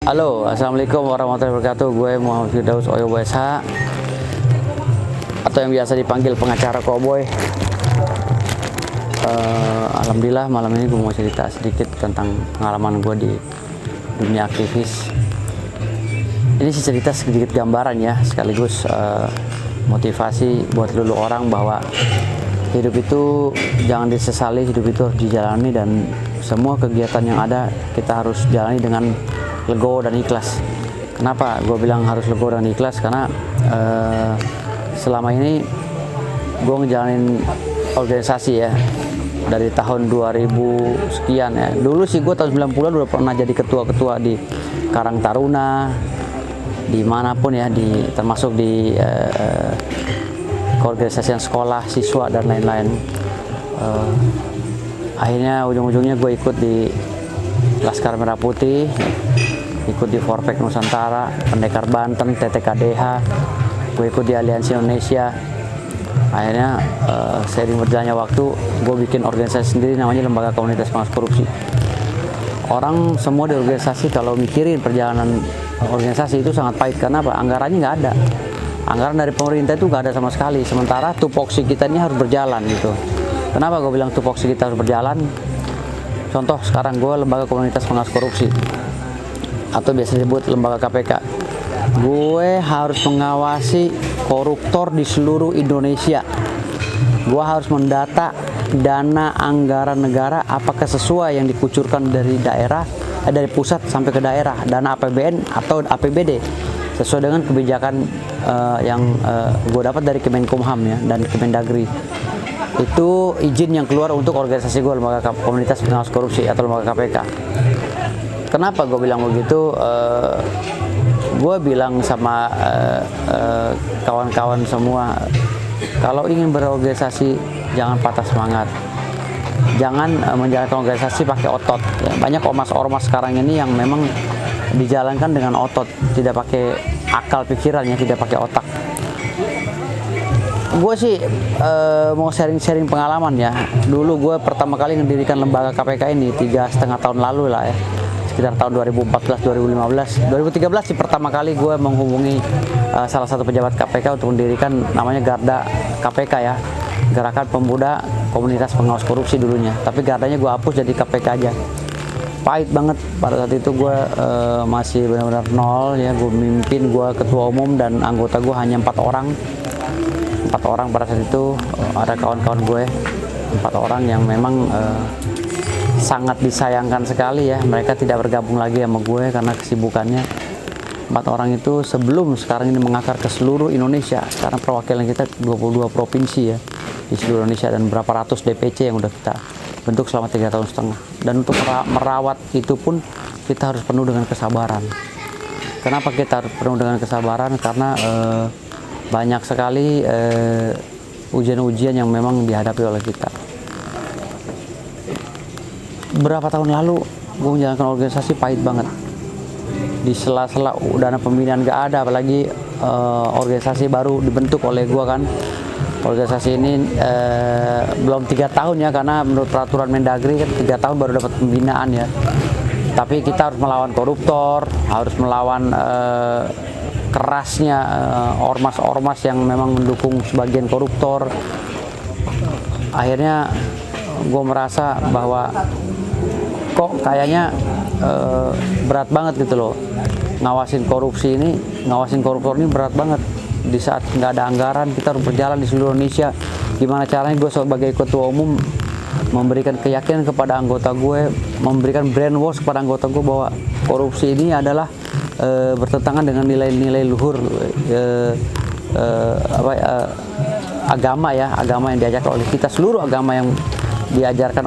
Halo, assalamualaikum warahmatullahi wabarakatuh. Gue Muhammad Firdaus Oyo WSH, atau yang biasa dipanggil pengacara Cowboy. Alhamdulillah malam ini gue mau cerita sedikit tentang pengalaman gue di dunia aktivis. Ini sih cerita sedikit gambaran ya, sekaligus motivasi buat seluruh orang bahwa hidup itu jangan disesali, hidup itu harus dijalani, dan semua kegiatan yang ada kita harus jalani dengan legowo dan ikhlas. Kenapa gue bilang harus legowo dan ikhlas? Karena selama ini gue ngejalanin organisasi ya dari tahun 2000 sekian ya. Dulu sih gue tahun 90-an udah pernah jadi ketua-ketua di Karang Taruna, dimanapun ya, termasuk di keorganisasian sekolah, siswa dan lain-lain. Akhirnya ujung-ujungnya gue ikut di Laskar Merah Putih, ikut di Forpek Nusantara, Pendekar Banten, TTKDH, gue ikut di Aliansi Indonesia. Akhirnya seiring berjalannya waktu, gue bikin organisasi sendiri namanya Lembaga Komunitas Pengawas Korupsi. Orang semua di organisasi kalau mikirin perjalanan organisasi itu sangat pahit. Karena apa? Anggarannya nggak ada. Anggaran dari pemerintah itu nggak ada sama sekali. Sementara tupoksi kita ini harus berjalan gitu. Kenapa gue bilang tupoksi kita harus berjalan? Contoh sekarang gue Lembaga Komunitas Pengawas Korupsi, atau biasa disebut Lembaga KPK. Gue harus mengawasi koruptor di seluruh Indonesia. Gue harus mendata dana anggaran negara apakah sesuai yang dikucurkan dari daerah, dari pusat sampai ke daerah, dana APBN atau APBD, sesuai dengan kebijakan yang gue dapat dari Kemenkumham ya, dan Kemendagri. Itu izin yang keluar untuk organisasi gue, Lembaga Komunitas Pengawas Korupsi atau Lembaga KPK. Kenapa gue bilang begitu? Gue bilang sama kawan-kawan semua, kalau ingin berorganisasi jangan patah semangat, jangan menjalankan organisasi pakai otot ya. Banyak ormas-ormas sekarang ini yang memang dijalankan dengan otot, tidak pakai akal pikirannya, tidak pakai otak. Gue sih mau sharing-sharing pengalaman ya. Dulu gue pertama kali mendirikan lembaga KPK ini 3,5 tahun lalu lah ya, sekitar tahun 2014, 2015, 2013 sih pertama kali gue menghubungi salah satu pejabat KPK untuk mendirikan namanya Garda KPK ya, Gerakan Pemuda Komunitas Pengawas Korupsi dulunya. Tapi Gardanya gue hapus jadi KPK aja. Pahit banget pada saat itu, gue masih benar-benar nol ya. Gue mimpin, gue ketua umum dan anggota gue hanya 4 orang. 4 orang pada saat itu. Ada kawan-kawan gue 4 orang yang memang sangat disayangkan sekali ya. Mereka tidak bergabung lagi sama gue karena kesibukannya. 4 orang itu sebelum sekarang ini mengakar ke seluruh Indonesia, karena perwakilan kita 22 provinsi ya di seluruh Indonesia, dan berapa ratus DPC yang udah kita bentuk selama 3,5 tahun. Dan untuk merawat itu pun kita harus penuh dengan kesabaran. Kenapa kita harus penuh dengan kesabaran? Karena banyak sekali ujian-ujian yang memang dihadapi oleh kita. Berapa tahun lalu gue menjalankan organisasi pahit banget. Di sela-sela dana pembinaan gak ada, apalagi organisasi baru dibentuk oleh gue kan. Organisasi ini belum 3 tahun ya, karena menurut peraturan Mendagri kan 3 tahun baru dapat pembinaan ya. Tapi kita harus melawan koruptor, harus melawan kerasnya ormas-ormas yang memang mendukung sebagian koruptor. Akhirnya gue merasa bahwa kok kayaknya berat banget gitu loh, ngawasin korupsi ini, ngawasin koruptor ini berat banget. Di saat nggak ada anggaran, kita harus berjalan di seluruh Indonesia. Gimana caranya gue sebagai ketua umum memberikan keyakinan kepada anggota gue, memberikan brainwash kepada anggota gue bahwa korupsi ini adalah bertentangan dengan nilai-nilai luhur agama ya, agama yang diajarkan oleh kita, seluruh agama yang diajarkan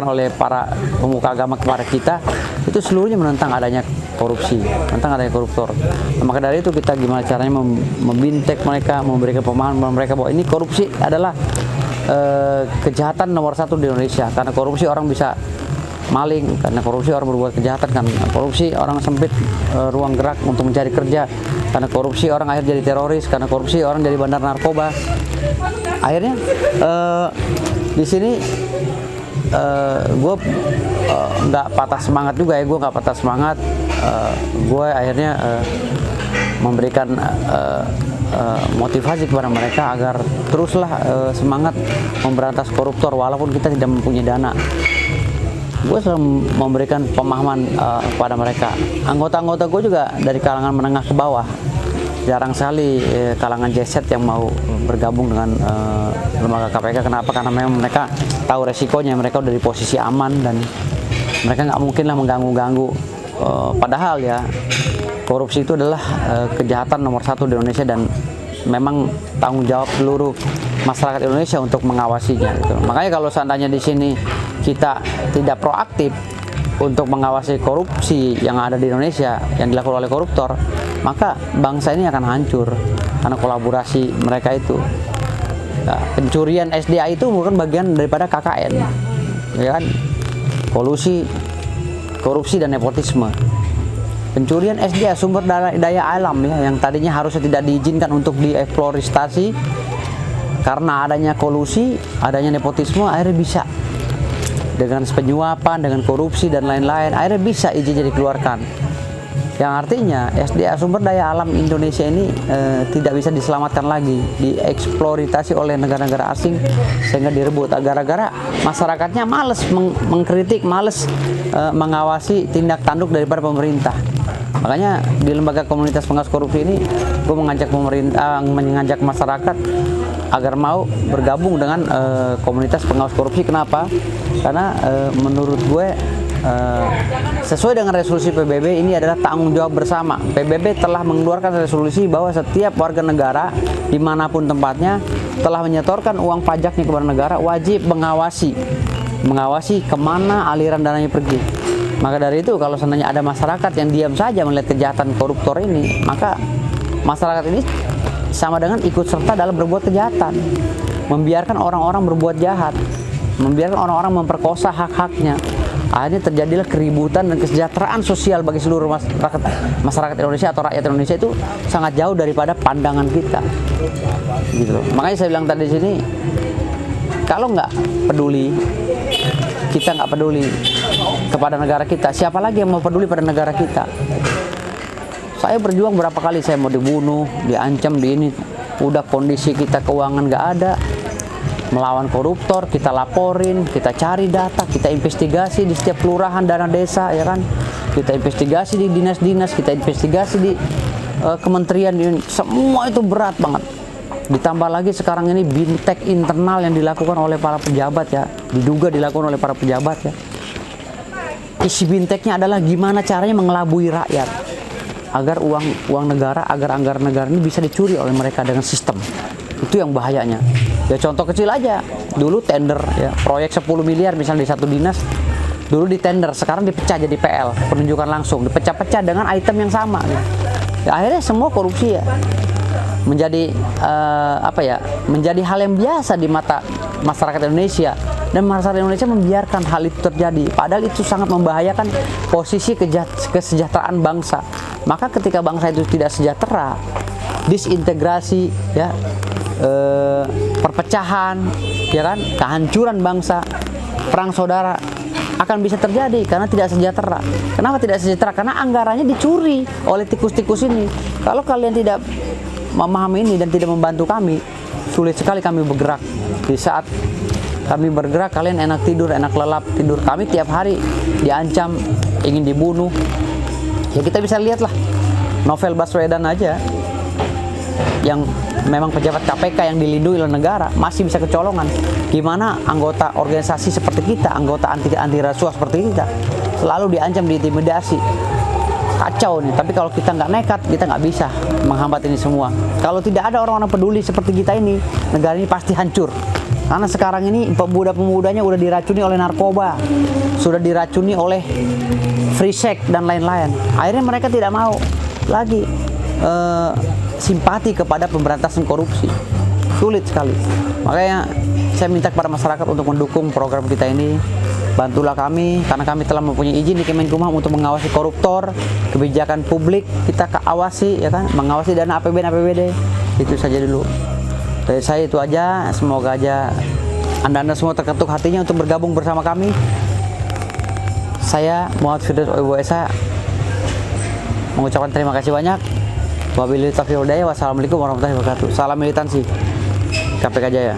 oleh para pemuka agama kepada kita, itu seluruhnya menentang adanya korupsi, menentang adanya koruptor. Nah, maka dari itu kita gimana caranya membintek mereka, memberikan pemahaman mereka bahwa ini korupsi adalah kejahatan nomor 1 di Indonesia. Karena korupsi orang bisa maling, karena korupsi orang berbuat kejahatan, kan korupsi orang sempit ruang gerak untuk mencari kerja, karena korupsi orang akhir jadi teroris, karena korupsi orang jadi bandar narkoba. Akhirnya di sini gue nggak patah semangat juga ya, gue nggak patah semangat. Gue akhirnya memberikan motivasi kepada mereka agar teruslah semangat memberantas koruptor walaupun kita tidak mempunyai dana. Gue selalu memberikan pemahaman kepada mereka. Anggota-anggota gue juga dari kalangan menengah ke bawah. Jarang sekali kalangan JZ yang mau bergabung dengan lembaga KPK. Kenapa? Karena memang mereka tahu resikonya, mereka udah di posisi aman dan mereka nggak mungkin lah mengganggu-ganggu. Padahal ya, korupsi itu adalah kejahatan nomor 1 di Indonesia dan memang tanggung jawab seluruh masyarakat Indonesia untuk mengawasinya. Gitu. Makanya kalau seandainya di sini kita tidak proaktif untuk mengawasi korupsi yang ada di Indonesia yang dilakukan oleh koruptor, maka bangsa ini akan hancur karena kolaborasi mereka itu. Nah, pencurian SDA itu bukan bagian daripada KKN, ya kan? Kolusi, korupsi dan nepotisme. Pencurian SDA, sumber daya alam ya, yang tadinya harusnya tidak diizinkan untuk dieksploitasi karena adanya kolusi, adanya nepotisme, akhirnya bisa dengan penyuapan, dengan korupsi dan lain-lain, akhirnya bisa izinnya dikeluarkan. Yang artinya SDA, sumber daya alam Indonesia ini tidak bisa diselamatkan lagi, dieksploitasi oleh negara-negara asing sehingga direbut. Gara-gara masyarakatnya males mengkritik, males mengawasi tindak tanduk daripada pemerintah. Makanya di lembaga komunitas pengawas korupsi ini, gue mengajak pemerintah, mengajak masyarakat agar mau bergabung dengan komunitas pengawas korupsi. Kenapa? Karena menurut gue sesuai dengan resolusi PBB, ini adalah tanggung jawab bersama. PBB telah mengeluarkan resolusi bahwa setiap warga negara dimanapun tempatnya telah menyetorkan uang pajaknya kepada negara wajib mengawasi kemana aliran dananya pergi. Maka dari itu kalau seandainya ada masyarakat yang diam saja melihat kejahatan koruptor ini, maka masyarakat ini sama dengan ikut serta dalam berbuat kejahatan, membiarkan orang-orang berbuat jahat, membiarkan orang-orang memperkosa hak-haknya. Akhirnya terjadilah keributan dan kesejahteraan sosial bagi seluruh masyarakat Indonesia atau rakyat Indonesia itu sangat jauh daripada pandangan kita. Gitu loh. Makanya saya bilang tadi di sini, kalau nggak peduli, kita nggak peduli kepada negara kita, siapa lagi yang mau peduli pada negara kita? Saya berjuang berapa kali, saya mau dibunuh, diancam, di ini. Udah kondisi kita keuangan nggak ada, melawan koruptor, kita laporin, kita cari data, kita investigasi di setiap kelurahan, dana desa, ya kan? Kita investigasi di dinas-dinas, kita investigasi di kementerian, semua itu berat banget. Ditambah lagi sekarang ini bintek internal yang dilakukan oleh para pejabat ya, diduga dilakukan oleh para pejabat ya. Isi binteknya adalah gimana caranya mengelabui rakyat agar uang negara, agar anggaran negara ini bisa dicuri oleh mereka dengan sistem. Itu yang bahayanya. Ya contoh kecil aja, dulu tender ya, proyek 10 miliar misalnya di satu dinas, dulu di tender, sekarang dipecah jadi PL, penunjukan langsung, dipecah-pecah dengan item yang sama. Ya, akhirnya semua korupsi ya. Menjadi menjadi hal yang biasa di mata masyarakat Indonesia, dan masyarakat Indonesia membiarkan hal itu terjadi, padahal itu sangat membahayakan posisi kesejahteraan bangsa. Maka ketika bangsa itu tidak sejahtera, disintegrasi ya, perpecahan ya kan, kehancuran bangsa, perang saudara akan bisa terjadi karena tidak sejahtera. Kenapa tidak sejahtera? Karena anggarannya dicuri oleh tikus-tikus ini. Kalau kalian tidak memahami ini dan tidak membantu kami, sulit sekali kami bergerak. Di saat kami bergerak, kalian enak tidur, enak lelap tidur. Kami tiap hari diancam, ingin dibunuh. Ya kita bisa lihatlah Novel Baswedan aja, yang memang pejabat KPK yang dilindungi oleh negara, masih bisa kecolongan. Gimana anggota organisasi seperti kita, anggota anti rasuah seperti kita, selalu diancam, diintimidasi. Kacau nih. Tapi kalau kita nggak nekat, kita nggak bisa menghambat ini semua. Kalau tidak ada orang-orang peduli seperti kita ini, negara ini pasti hancur. Karena sekarang ini pemuda-pemudanya udah diracuni oleh narkoba, sudah diracuni oleh free sex dan lain-lain. Akhirnya mereka tidak mau lagi simpati kepada pemberantasan korupsi. Sulit sekali. Makanya saya minta kepada masyarakat untuk mendukung program kita ini. Bantulah kami, karena kami telah mempunyai izin di Kemenkumham untuk mengawasi koruptor, kebijakan publik kita awasi, ya kan, mengawasi dana APBN APBD. Itu saja dulu dari saya, itu aja. Semoga aja Anda semua terketuk hatinya untuk bergabung bersama kami. Saya Muhammad Firdaus Oibo Esa mengucapkan terima kasih banyak. Wabillahi taufiq wal hidayah. Wassalamualaikum warahmatullahi wabarakatuh. Salam militansi KPK Jaya.